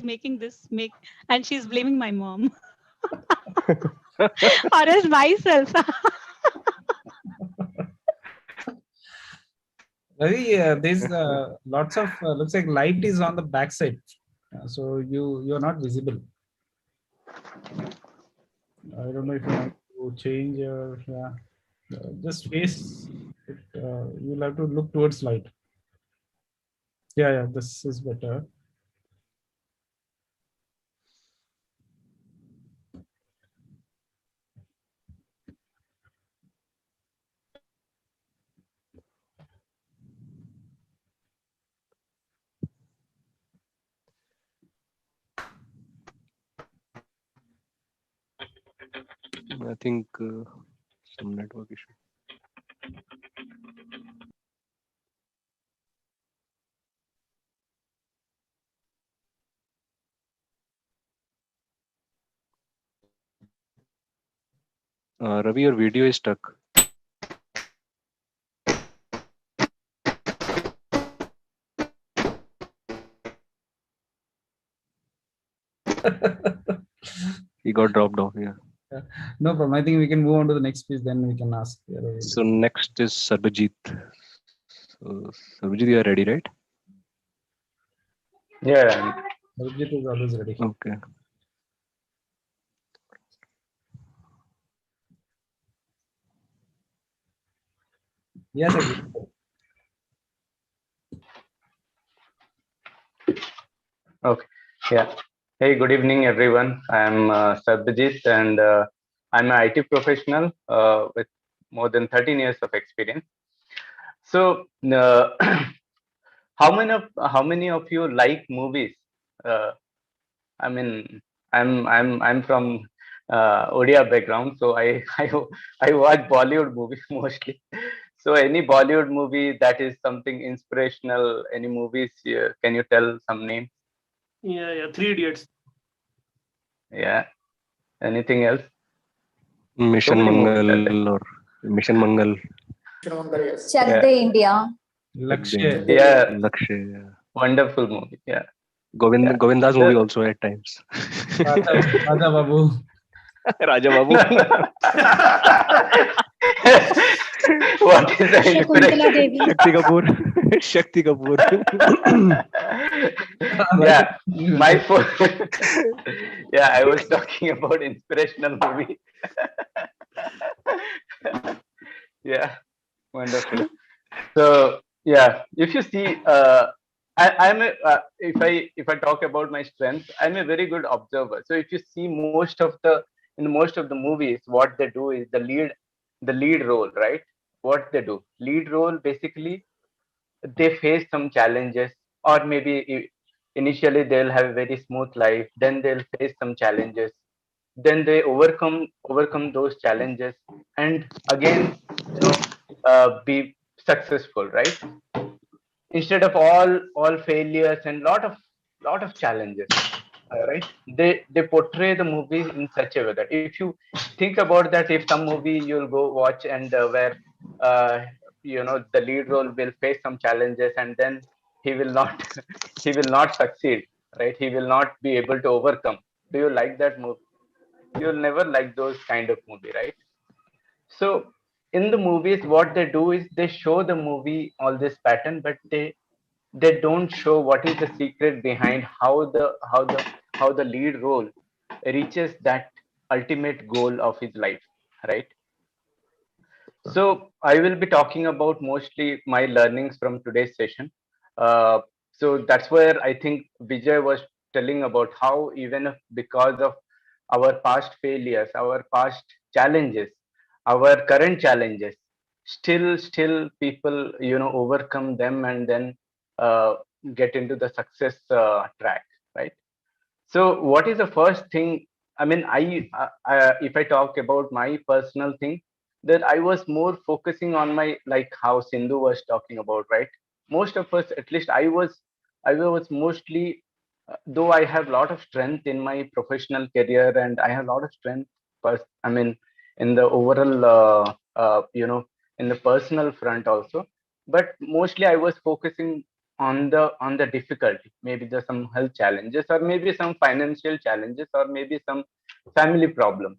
making this and she's blaming my mom or else myself. Ravi, there's lots of looks like light is on the backside, so you're not visible. I don't know if you want to change your just face it. You'll have to look towards light. Yeah, this is better. I think some network issue. Ravi, your video is stuck. He got dropped off. Yeah. No problem. I think we can move on to the next piece. Then we can ask. So next is Sarbajit. So Sarbajit, you are ready, right? Yeah. Sarbajit is always ready. Okay. Yes. Okay. Yeah. Hey, good evening, everyone. I'm Sarbajit, and I'm an IT professional with more than 13 years of experience. So, how many of you like movies? Uh, I mean, I'm from Odia background, so I watch Bollywood movies mostly. So, any Bollywood movie that is something inspirational, any movies? Can you tell some names? Yeah, Three Idiots. Yeah. Anything else? Mission many movies are Mangal or Mission Mangal. Chak Yeah. De India. Lakshya. Yeah. Lakshya. Yeah. Wonderful movie. Yeah. Govinda's movie also at times. Raja Babu. Raja Babu. What is the Shakuntala inspiration? Devi. Shakti Kapoor. Shakti Kapoor. Yeah, my phone. Yeah, I was talking about inspirational movie. Yeah, wonderful. So yeah, if you see, I'm a, if I talk about my strength, I'm a very good observer. So if you see most of the movies, what they do is the lead role, right? What they do, lead role basically they face some challenges, or maybe initially they'll have a very smooth life, then they'll face some challenges, then they overcome those challenges, and again, be successful, right? Instead of all failures and lot of challenges, right? They portray the movie in such a way that if you think about that, if some movie you'll go watch and where uh, the lead role will face some challenges, and then he will not he will not succeed, right? He will not be able to overcome. Do you like that movie? You'll never like those kind of movie, right? So in the movies, what they do is they show the movie all this pattern, but they don't show what is the secret behind how the lead role reaches that ultimate goal of his life, right? So I will be talking about mostly my learnings from today's session. So that's where I think Vijay was telling about how even if because of our past failures, our past challenges, our current challenges, still people overcome them and then uh, get into the success track, right? So what is the first thing? I mean, if I talk about my personal thing, that I was more focusing on my, like how Sindhu was talking about, right? Most of us, at least I was mostly, though I have a lot of strength in my professional career and I have a lot of strength, but I mean, in the overall, in the personal front also, but mostly I was focusing on the difficulty. Maybe there's some health challenges, or maybe some financial challenges, or maybe some family problem.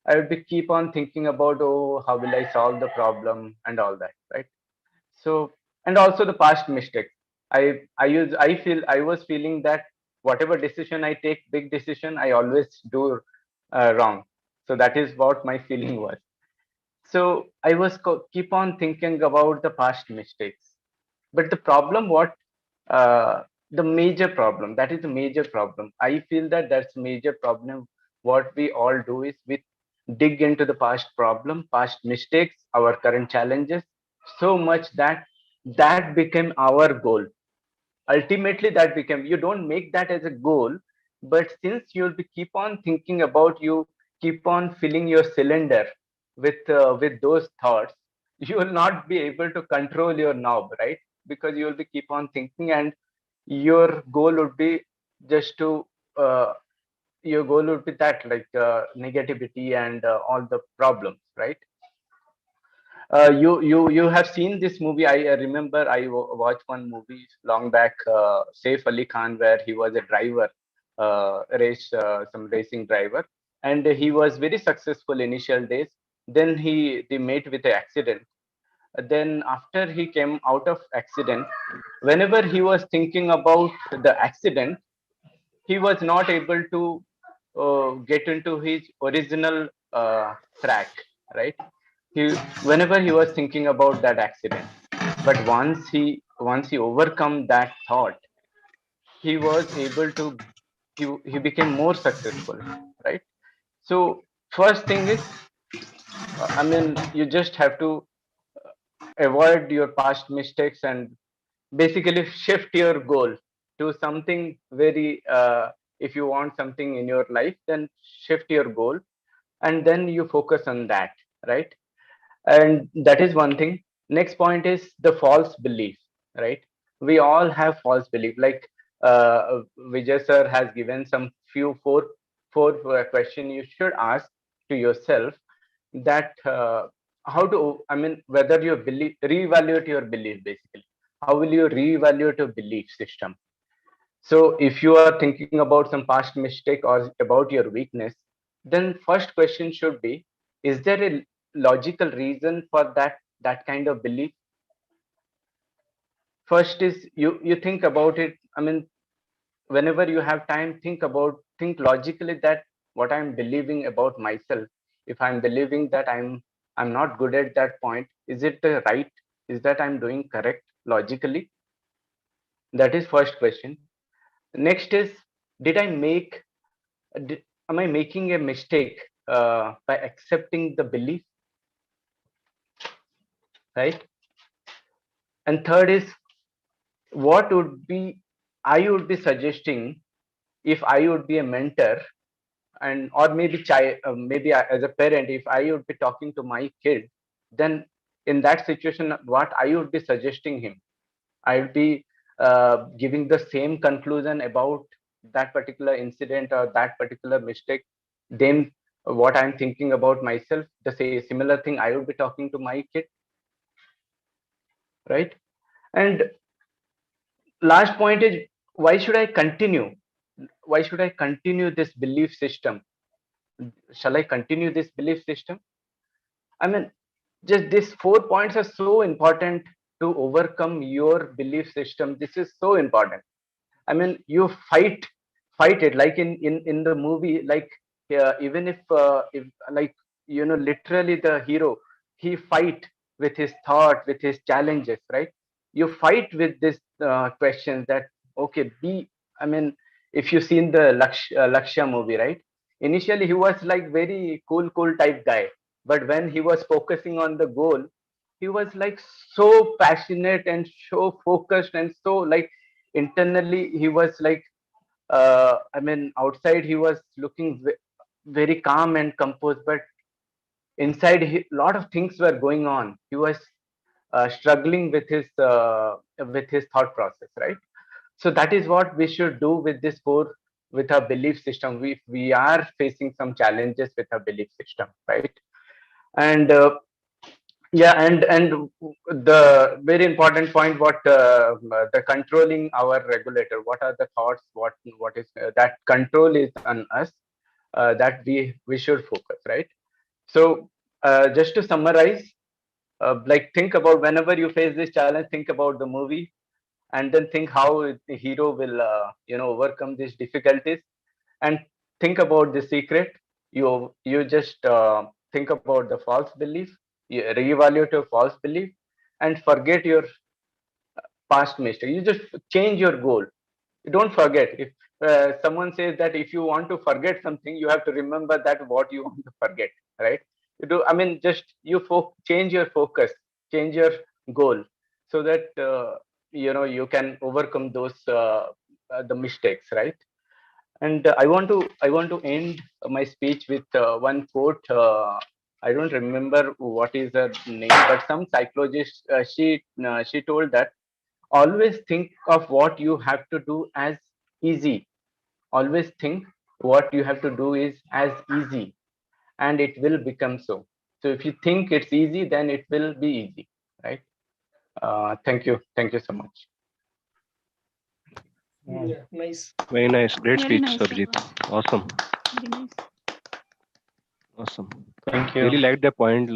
I would be keep on thinking about, oh, how will I solve the problem and all that, right? So, and also the past mistakes. I feel I was feeling that whatever decision I take, big decision, I always do wrong. So that is what my feeling was. So I was keep on thinking about the past mistakes. But the problem, what the major problem, that is the major problem. I feel that that's major problem. What we all do is we dig into the past problem, past mistakes, our current challenges, so much that that became our goal. Ultimately, that became, you don't make that as a goal, but since you'll be keep on thinking about, you keep on filling your cylinder with those thoughts, you will not be able to control your knob, right? Because you will be keep on thinking, and your goal would be just to your goal would be that, like negativity and all the problems, right? You have seen this movie. I remember watched one movie long back, Saif Ali Khan, where he was a driver, some racing driver, and he was very successful initial days. Then they met with an accident. Then after he came out of accident, whenever he was thinking about the accident, he was not able to get into his original track, right? He, whenever he was thinking about that accident, but once he overcome that thought, he was able to, he became more successful, right? So first thing is, I mean, you just have to avoid your past mistakes and basically shift your goal to something very if you want something in your life, then shift your goal, and then you focus on that, right? And that is one thing. Next point is the false belief, right? We all have false belief, like Vijay sir has given some four question you should ask to yourself, that how to, I mean, whether you believe, reevaluate your belief. Basically, how will you reevaluate your belief system? So if you are thinking about some past mistake or about your weakness, then first question should be, is there a logical reason for that kind of belief? First is, you think about it. I mean, whenever you have time, think logically, that what I'm believing about myself, if I'm believing that I'm not good at that point, is it the right, is that I'm doing correct logically? That is first question. Next is, did I make am I making a mistake by accepting the belief, right? And third is, what would be, I would be suggesting, if I would be a mentor, and or maybe as a parent, if I would be talking to my kid, then in that situation, what I would be suggesting him, I would be giving the same conclusion about that particular incident or that particular mistake. Then what I'm thinking about myself, the similar thing I would be talking to my kid, right? And last point is, why should I continue? Why should I continue this belief system? Shall I continue this belief system? I mean, just these 4 points are so important to overcome your belief system. This is so important. I mean, you fight it, like in the movie, like even if like, you know, literally the hero, he fight with his thought, with his challenges, right? You fight with this questions that, okay, be, I mean, if you've seen the Lakshya movie, right? Initially, he was like very cool type guy, but when he was focusing on the goal, he was like so passionate and so focused, and so like internally he was like, I mean, outside he was looking very calm and composed, but inside a lot of things were going on. He was struggling with his thought process, right? So that is what we should do with this core, with our belief system. We are facing some challenges with our belief system, right? And Yeah, and the very important point, what the controlling our regulator, what are the thoughts, what is that control is on us, that we should focus, right? So just to summarize, like think about whenever you face this challenge, think about the movie, and then think how the hero will overcome these difficulties, and think about the secret. You just think about the false belief, you reevaluate your false belief, and forget your past mistake. You just change your goal. You don't forget. If someone says that if you want to forget something, you have to remember that what you want to forget, right? You do, I mean, just change your focus, change your goal, so that you can overcome those the mistakes, right? And I want to end my speech with one quote. I don't remember what is her name, but some psychologist, she told that always think of what you have to do as easy. Always think what you have to do is as easy, and it will become so. So if you think it's easy, then it will be easy, right? Thank you so much. Wow. Yeah, nice. Very nice. Great Very speech, nice, Sarbjeet. Sarva. Awesome. Very nice. Awesome. Thank you. Really liked the point.